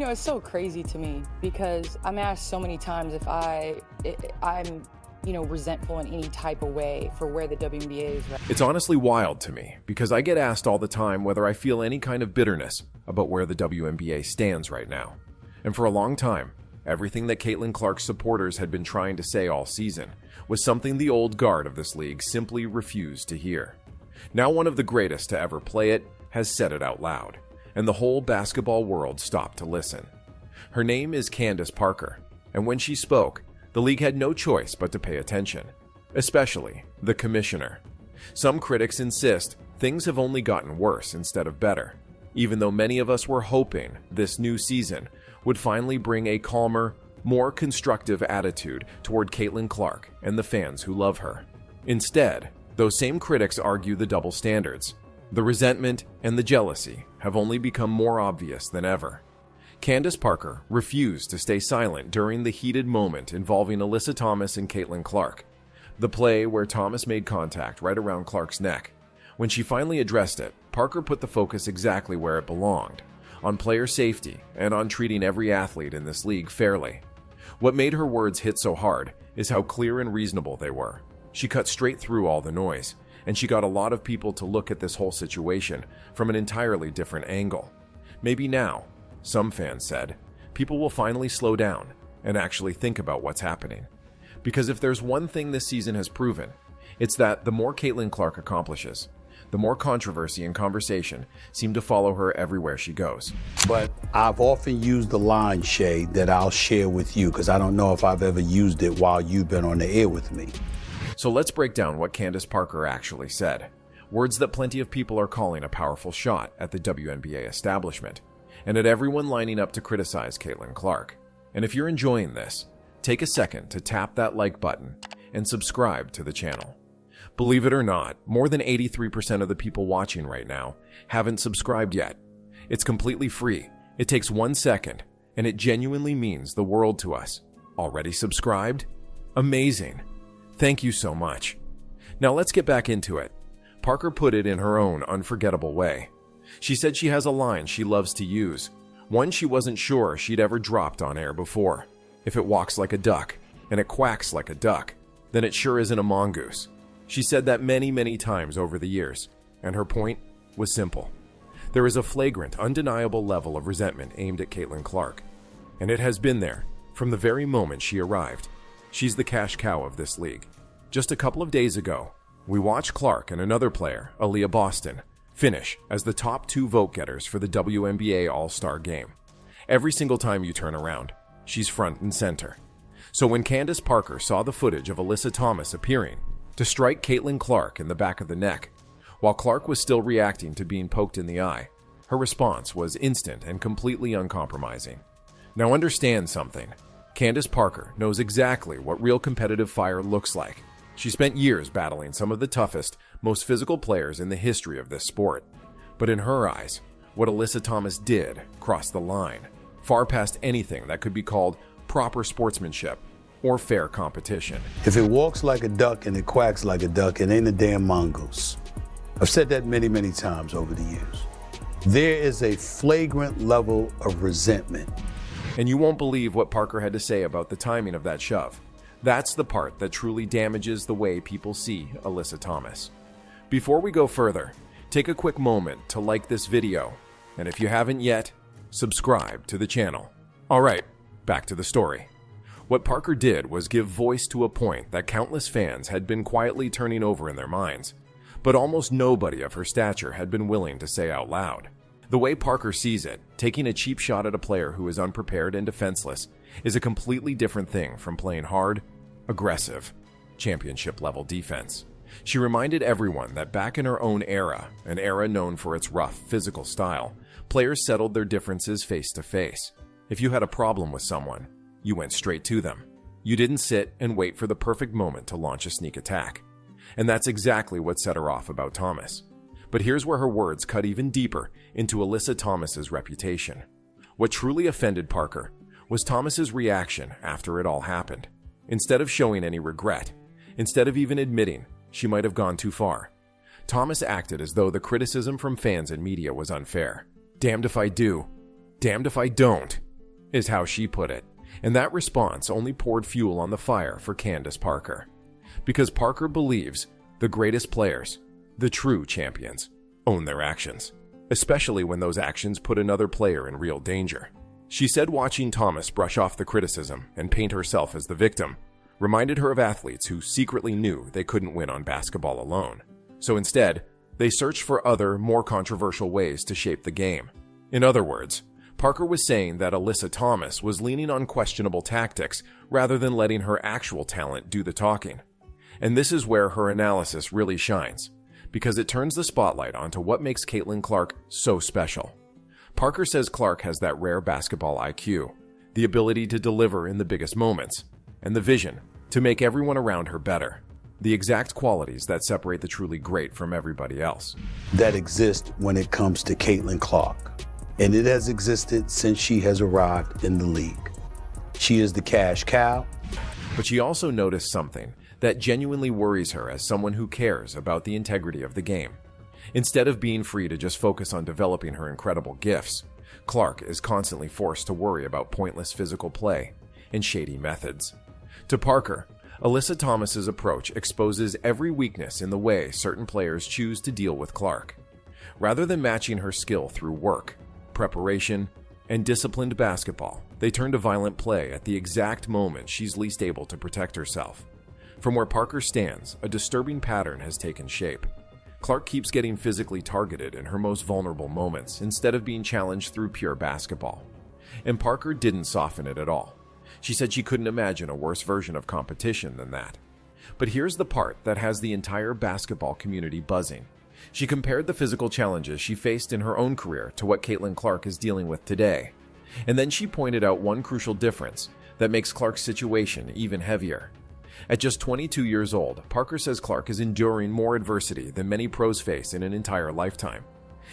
It's so crazy to me because I'm asked so many times if I'm resentful in any type of way for where the WNBA is right. It's honestly wild to me because I get asked all the time whether I feel any kind of bitterness about where the WNBA stands right now. And for a long time, everything that Caitlin Clark's supporters had been trying to say all season was something the old guard of this league simply refused to hear. Now one of the greatest to ever play it has said it out loud, and the whole basketball world stopped to listen. Her name is Candace Parker, and when she spoke, the league had no choice but to pay attention, especially the commissioner. Some critics insist things have only gotten worse instead of better, even though many of us were hoping this new season would finally bring a calmer, more constructive attitude toward Caitlin Clark and the fans who love her. Instead, those same critics argue the double standards. The resentment and the jealousy have only become more obvious than ever. Candace Parker refused to stay silent during the heated moment involving Alyssa Thomas and Caitlin Clark, the play where Thomas made contact right around Clark's neck. When she finally addressed it, Parker put the focus exactly where it belonged, on player safety and on treating every athlete in this league fairly. What made her words hit so hard is how clear and reasonable they were. She cut straight through all the noise, and she got a lot of people to look at this whole situation from an entirely different angle. Maybe now, some fans said, people will finally slow down and actually think about what's happening. Because if there's one thing this season has proven, it's that the more Caitlin Clark accomplishes, the more controversy and conversation seem to follow her everywhere she goes. But I've often used the line, Shay, that I'll share with you, because I don't know if I've ever used it while you've been on the air with me. So let's break down what Candace Parker actually said. Words that plenty of people are calling a powerful shot at the WNBA establishment, and at everyone lining up to criticize Caitlin Clark. And if you're enjoying this, take a second to tap that like button and subscribe to the channel. Believe it or not, more than 83% of the people watching right now haven't subscribed yet. It's completely free. It takes 1 second, and it genuinely means the world to us. Already subscribed? Amazing. Thank you so much. Now let's get back into it. Parker put it in her own unforgettable way. She said she has a line she loves to use, one she wasn't sure she'd ever dropped on air before. If it walks like a duck, and it quacks like a duck, then it sure isn't a mongoose. She said that many, many times over the years, and her point was simple. There is a flagrant, undeniable level of resentment aimed at Caitlin Clark, and it has been there from the very moment she arrived. She's the cash cow of this league. Just a couple of days ago, we watched Clark and another player, Aaliyah Boston, finish as the top 2 vote-getters for the WNBA All-Star Game. Every single time you turn around, she's front and center. So when Candace Parker saw the footage of Alyssa Thomas appearing to strike Caitlin Clark in the back of the neck, while Clark was still reacting to being poked in the eye, her response was instant and completely uncompromising. Now understand something. Candace Parker knows exactly what real competitive fire looks like. She spent years battling some of the toughest, most physical players in the history of this sport. But in her eyes, what Alyssa Thomas did crossed the line, far past anything that could be called proper sportsmanship or fair competition. If it walks like a duck and it quacks like a duck, it ain't a damn mongoose. I've said that many, many times over the years. There is a flagrant level of resentment. And you won't believe what Parker had to say about the timing of that shove. That's the part that truly damages the way people see Alyssa Thomas. Before we go further, take a quick moment to like this video, and if you haven't yet, subscribe to the channel. Alright, back to the story. What Parker did was give voice to a point that countless fans had been quietly turning over in their minds, but almost nobody of her stature had been willing to say out loud. The way Parker sees it, taking a cheap shot at a player who is unprepared and defenseless is a completely different thing from playing hard, aggressive, championship-level defense. She reminded everyone that back in her own era, an era known for its rough, physical style, players settled their differences face-to-face. If you had a problem with someone, you went straight to them. You didn't sit and wait for the perfect moment to launch a sneak attack. And that's exactly what set her off about Thomas. But here's where her words cut even deeper into Alyssa Thomas's reputation. What truly offended Parker was Thomas's reaction after it all happened. Instead of showing any regret, instead of even admitting she might have gone too far, Thomas acted as though the criticism from fans and media was unfair. Damned if I do, damned if I don't, is how she put it. And that response only poured fuel on the fire for Candace Parker. Because Parker believes the greatest players, the true champions, own their actions, especially when those actions put another player in real danger. She said watching Thomas brush off the criticism and paint herself as the victim reminded her of athletes who secretly knew they couldn't win on basketball alone. So instead, they searched for other, more controversial ways to shape the game. In other words, Parker was saying that Alyssa Thomas was leaning on questionable tactics rather than letting her actual talent do the talking. And this is where her analysis really shines, because it turns the spotlight onto what makes Caitlin Clark so special. Parker says Clark has that rare basketball IQ, the ability to deliver in the biggest moments, and the vision to make everyone around her better. The exact qualities that separate the truly great from everybody else. That exists when it comes to Caitlin Clark. And it has existed since she has arrived in the league. She is the cash cow. But she also noticed something that genuinely worries her as someone who cares about the integrity of the game. Instead of being free to just focus on developing her incredible gifts, Clark is constantly forced to worry about pointless physical play and shady methods. To Parker, Alyssa Thomas's approach exposes every weakness in the way certain players choose to deal with Clark. Rather than matching her skill through work, preparation, and disciplined basketball, they turn to violent play at the exact moment she's least able to protect herself. From where Parker stands, a disturbing pattern has taken shape. Clark keeps getting physically targeted in her most vulnerable moments instead of being challenged through pure basketball. And Parker didn't soften it at all. She said she couldn't imagine a worse version of competition than that. But here's the part that has the entire basketball community buzzing. She compared the physical challenges she faced in her own career to what Caitlin Clark is dealing with today. And then she pointed out one crucial difference that makes Clark's situation even heavier. At just 22 years old, Parker says Clark is enduring more adversity than many pros face in an entire lifetime.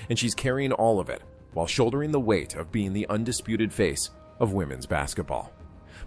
And she's carrying all of it while shouldering the weight of being the undisputed face of women's basketball.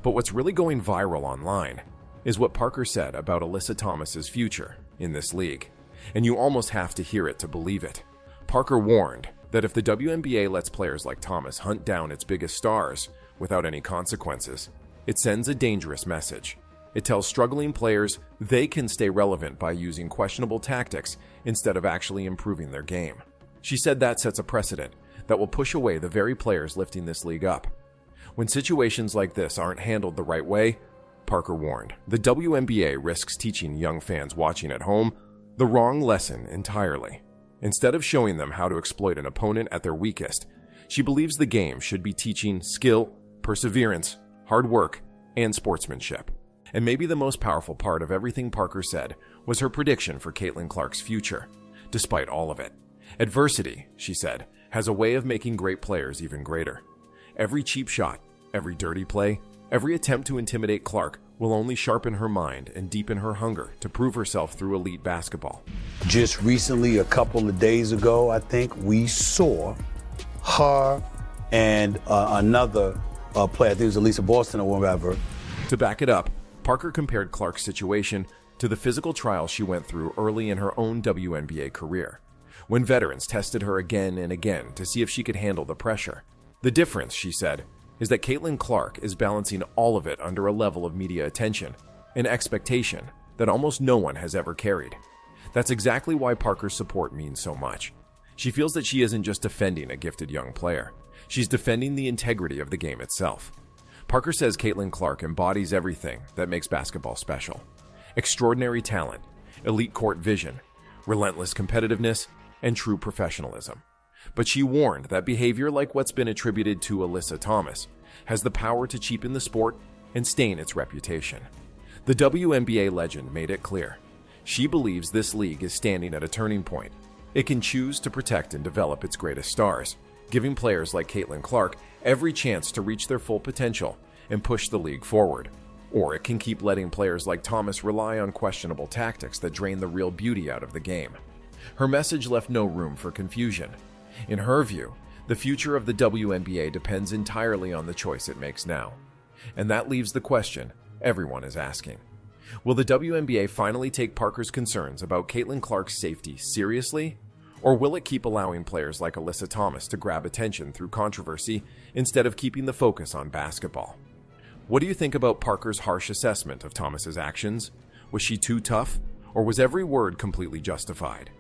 But what's really going viral online is what Parker said about Alyssa Thomas's future in this league. And you almost have to hear it to believe it. Parker warned that if the WNBA lets players like Thomas hunt down its biggest stars without any consequences, it sends a dangerous message. It tells struggling players they can stay relevant by using questionable tactics instead of actually improving their game. She said that sets a precedent that will push away the very players lifting this league up. When situations like this aren't handled the right way, Parker warned, the WNBA risks teaching young fans watching at home the wrong lesson entirely. Instead of showing them how to exploit an opponent at their weakest, she believes the game should be teaching skill, perseverance, hard work, and sportsmanship. And maybe the most powerful part of everything Parker said was her prediction for Caitlin Clark's future. Despite all of it, adversity, she said, has a way of making great players even greater. Every cheap shot, every dirty play, every attempt to intimidate Clark will only sharpen her mind and deepen her hunger to prove herself through elite basketball. Just recently, a couple of days ago, I think, we saw her and another player, I think it was Alyssa Boston or whatever. To back it up, Parker compared Clark's situation to the physical trials she went through early in her own WNBA career, when veterans tested her again and again to see if she could handle the pressure. The difference, she said, is that Caitlin Clark is balancing all of it under a level of media attention and expectation that almost no one has ever carried. That's exactly why Parker's support means so much. She feels that she isn't just defending a gifted young player. She's defending the integrity of the game itself. Parker says Caitlin Clark embodies everything that makes basketball special. Extraordinary talent, elite court vision, relentless competitiveness, and true professionalism. But she warned that behavior like what's been attributed to Alyssa Thomas has the power to cheapen the sport and stain its reputation. The WNBA legend made it clear. She believes this league is standing at a turning point. It can choose to protect and develop its greatest stars, giving players like Caitlin Clark every chance to reach their full potential and push the league forward. Or it can keep letting players like Thomas rely on questionable tactics that drain the real beauty out of the game. Her message left no room for confusion. In her view, the future of the WNBA depends entirely on the choice it makes now. And that leaves the question everyone is asking. Will the WNBA finally take Parker's concerns about Caitlin Clark's safety seriously? Or will it keep allowing players like Alyssa Thomas to grab attention through controversy instead of keeping the focus on basketball? What do you think about Parker's harsh assessment of Thomas's actions? Was she too tough, or was every word completely justified?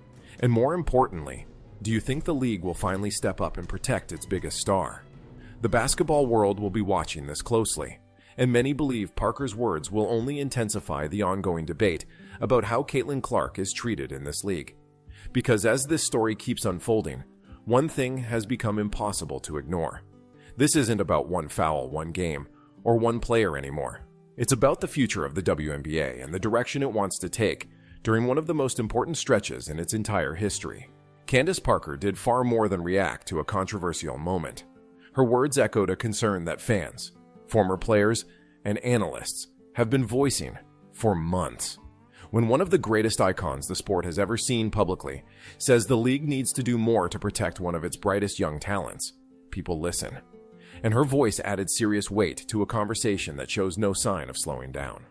And more importantly, do you think the league will finally step up and protect its biggest star? The basketball world will be watching this closely, and many believe Parker's words will only intensify the ongoing debate about how Caitlin Clark is treated in this league. Because as this story keeps unfolding, one thing has become impossible to ignore. This isn't about one foul, one game, or one player anymore. It's about the future of the WNBA and the direction it wants to take during one of the most important stretches in its entire history. Candace Parker did far more than react to a controversial moment. Her words echoed a concern that fans, former players, and analysts have been voicing for months. When one of the greatest icons the sport has ever seen publicly says the league needs to do more to protect one of its brightest young talents, people listen. And her voice added serious weight to a conversation that shows no sign of slowing down.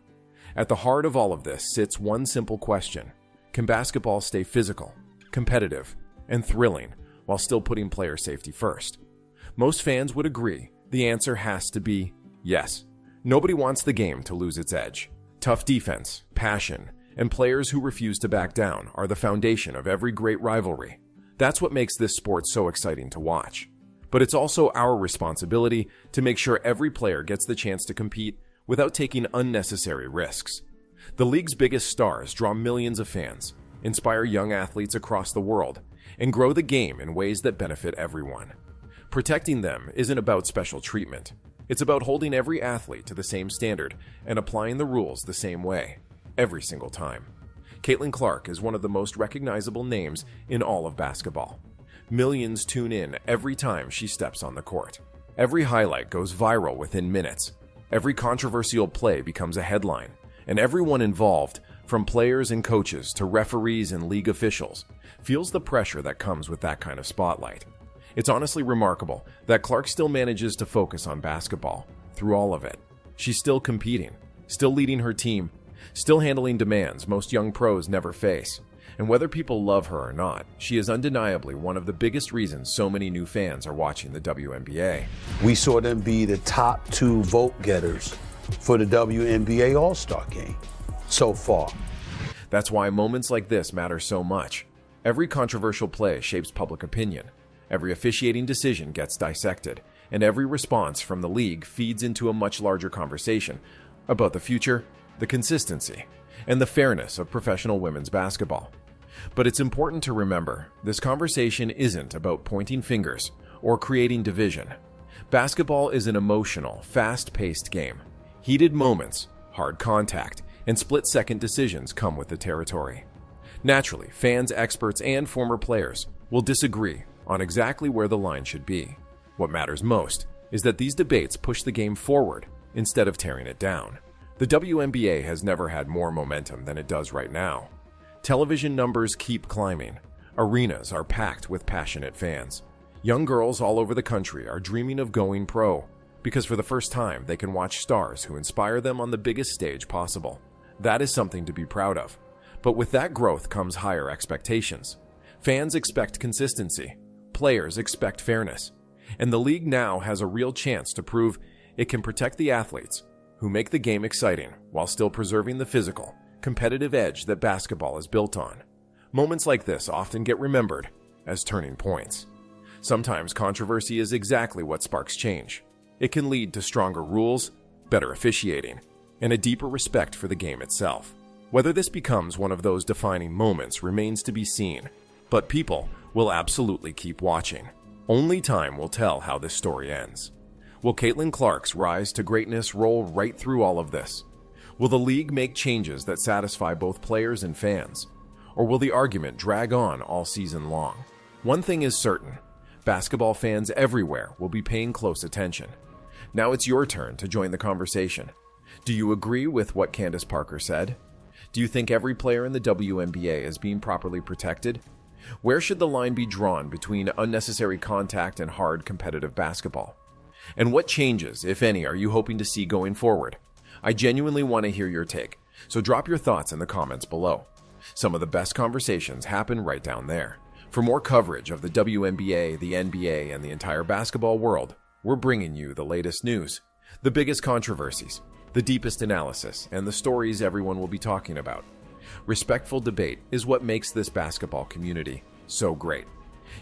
At the heart of all of this sits one simple question: can basketball stay physical, competitive, and thrilling while still putting player safety first? Most fans would agree the answer has to be yes. Nobody wants the game to lose its edge. Tough defense, passion, and players who refuse to back down are the foundation of every great rivalry. That's what makes this sport so exciting to watch. But it's also our responsibility to make sure every player gets the chance to compete without taking unnecessary risks. The league's biggest stars draw millions of fans, inspire young athletes across the world, and grow the game in ways that benefit everyone. Protecting them isn't about special treatment. It's about holding every athlete to the same standard and applying the rules the same way, every single time. Caitlin Clark is one of the most recognizable names in all of basketball. Millions tune in every time she steps on the court. Every highlight goes viral within minutes. Every controversial play becomes a headline, and everyone involved, from players and coaches to referees and league officials, feels the pressure that comes with that kind of spotlight. It's honestly remarkable that Clark still manages to focus on basketball through all of it. She's still competing, still leading her team, still handling demands most young pros never face. And whether people love her or not, she is undeniably one of the biggest reasons so many new fans are watching the WNBA. We saw them be the top 2 vote getters for the WNBA All-Star game so far. That's why moments like this matter so much. Every controversial play shapes public opinion. Every officiating decision gets dissected, and every response from the league feeds into a much larger conversation about the future, the consistency, and the fairness of professional women's basketball. But it's important to remember, this conversation isn't about pointing fingers or creating division. Basketball is an emotional, fast-paced game. Heated moments, hard contact, and split-second decisions come with the territory. Naturally, fans, experts, and former players will disagree on exactly where the line should be. What matters most is that these debates push the game forward instead of tearing it down. The WNBA has never had more momentum than it does right now. Television numbers keep climbing. Arenas are packed with passionate fans. Young girls all over the country are dreaming of going pro because for the first time they can watch stars who inspire them on the biggest stage possible. That is something to be proud of. But with that growth comes higher expectations. Fans expect consistency. Players expect fairness. And the league now has a real chance to prove it can protect the athletes who make the game exciting while still preserving the physical, competitive edge that basketball is built on. Moments like this often get remembered as turning points. Sometimes controversy is exactly what sparks change. It can lead to stronger rules, better officiating, and a deeper respect for the game itself. Whether this becomes one of those defining moments remains to be seen, but people will absolutely keep watching. Only time will tell how this story ends. Will Caitlin Clark's rise to greatness roll right through all of this? Will the league make changes that satisfy both players and fans? Or will the argument drag on all season long? One thing is certain, basketball fans everywhere will be paying close attention. Now it's your turn to join the conversation. Do you agree with what Candace Parker said? Do you think every player in the WNBA is being properly protected? Where should the line be drawn between unnecessary contact and hard competitive basketball? And what changes, if any, are you hoping to see going forward? I genuinely want to hear your take, so drop your thoughts in the comments below. Some of the best conversations happen right down there. For more coverage of the WNBA, the NBA, and the entire basketball world, we're bringing you the latest news, the biggest controversies, the deepest analysis, and the stories everyone will be talking about. Respectful debate is what makes this basketball community so great.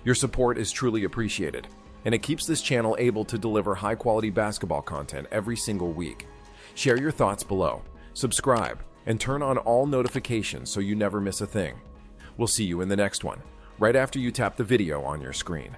Your support is truly appreciated, and it keeps this channel able to deliver high-quality basketball content every single week. Share your thoughts below, subscribe, and turn on all notifications so you never miss a thing. We'll see you in the next one, right after you tap the video on your screen.